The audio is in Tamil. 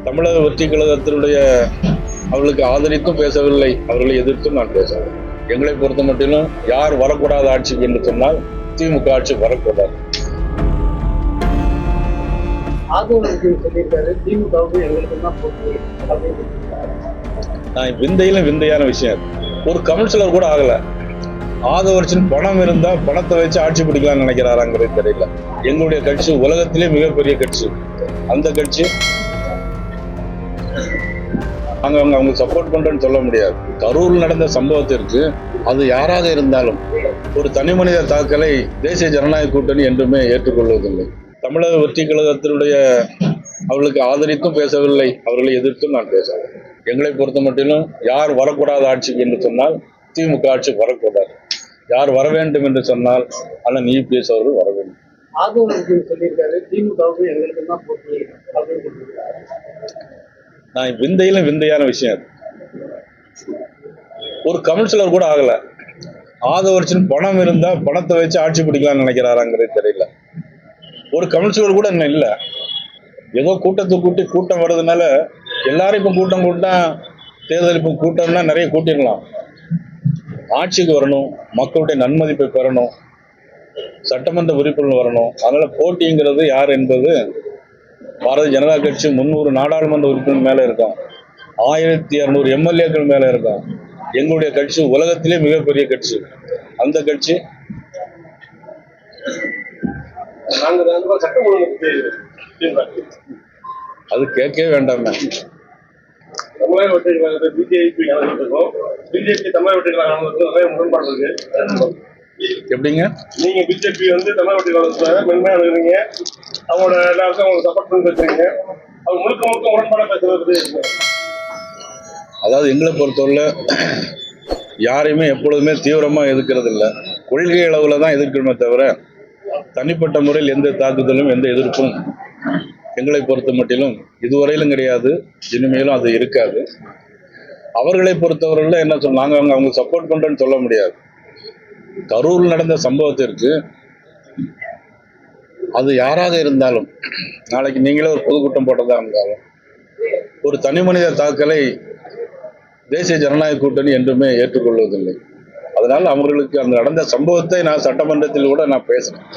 தமிழக வெற்றி கழகத்தினுடைய அவர்களுக்கு ஆதரித்தும் பேசவில்லை, அவர்களை எதிர்த்தும் நான் பேசவில்லை. எங்களை பொறுத்த மட்டிலும் யார் வரக்கூடாத ஆட்சிக்கு என்று சொன்னால் திமுக ஆட்சி வரக்கூடாது. விந்தையிலும் விந்தையான விஷயம். ஒரு கவுன்சிலர் கூட ஆகல. ஆதவர்ச்சின் பணம் இருந்தா பணத்தை வச்சு ஆட்சி பிடிக்கலாம்னு நினைக்கிறாராங்கிறது தெரியல. எங்களுடைய கட்சி உலகத்திலே மிகப்பெரிய கட்சி. அந்த கட்சி அவங்க சப்போர்ட் பண்றேன்னு சொல்ல முடியாது. கரூரில் நடந்த சம்பவத்திற்கு அது யாராக இருந்தாலும் ஒரு தனி மனித தாக்கலை தேசிய ஜனநாயக கூட்டணி என்றுமே ஏற்றுக்கொள்வதில்லை. தமிழக வெற்றி கழகத்தினுடைய அவர்களுக்கு ஆதரித்தும் பேசவில்லை, அவர்களை எதிர்த்தும் நான் பேசவில்லை. எங்களை பொறுத்த மட்டிலும் யார் வரக்கூடாத ஆட்சிக்கு என்று சொன்னால் திமுக ஆட்சி வரக்கூடாது. யார் வர வேண்டும் என்று சொன்னால் அண்ணன் இபிஎஸ் அவர்கள் வர வேண்டும். விந்தையிலும் விந்தையான விஷயம். ஒரு கவுன்சிலர் கூட ஆகல. ஆதவர்ச்சின் பணம் இருந்தா பணத்தை வச்சு ஆட்சி பிடிக்கலாம்னு நினைக்கிறாராங்கிறது தெரியல. ஒரு கவுன்சிலர் கூட இன்னும் இல்லை. ஏதோ கூட்டத்தை கூட்டி கூட்டம் வர்றதுனால எல்லாரும் இப்ப கூட்டம் தேர்தல் இப்ப கூட்டம்னா நிறைய கூட்டிடலாம். ஆட்சிக்கு வரணும், மக்களுடைய நன்மதிப்பை பெறணும், சட்டமன்ற உறுப்பினர் வரணும். அதனால போட்டிங்கிறது யார் என்பது பாரதிய ஜனதா கட்சி 300 நாடாளுமன்ற உறுப்பினர் மேல இருக்கும், 1200 எம்எல்ஏக்கள் மேல இருக்கும். எங்களுடைய கட்சி உலகத்திலே மிகப்பெரிய கட்சி. அந்த கட்சி அது கேட்கவே வேண்டாமே. தமிழக வெற்றி கழகத்தை பிஜேபி தமிழக வெற்றி கழகம் நிறைய முரண்பாடு இருக்கு. எப்படிங்க நீங்க பிஜேபி தமிழக வெற்றி கழகத்துல மென்மையா இருக்கிறீங்க, அவங்களோட எல்லாருக்கும் அவங்களுக்கு சப்போர்ட் பண்ணி பேசுறீங்க, அவங்க முழுக்க முரண்பாடா பேசுறது. அதாவது எங்களை பொறுத்தவரை யாரையுமே எப்பொழுதுமே தீவிரமா எதிர்க்கிறது இல்லை, கொள்கை அளவுல தான் எதிர்க்கணுமே தவிர தனிப்பட்ட முறையில் எந்த தாக்குதலும் எந்த எதிர்ப்பும் எங்களை பொறுத்த மட்டிலும் இதுவரையிலும் கிடையாது, இனிமேலும் அது இருக்காது. அவர்களை பொறுத்தவரையில் என்ன சொன்னாங்க, அவங்க சப்போர்ட் பண்றேன்னு சொல்ல முடியாது. கரூரில் நடந்த சம்பவத்திற்கு அது யாராக இருந்தாலும், நாளைக்கு நீங்களே ஒரு பொதுக்கூட்டம் போட்டதா இருந்தாலும் ஒரு தனி மனித தாக்கலை தேசிய ஜனநாயக கூட்டணி என்றுமே ஏற்றுக்கொள்வதில்லை. அதனால அவர்களுக்கு அந்த நடந்த சம்பவத்தை நான் சட்டமன்றத்தில் கூட நான் பேசினேன்.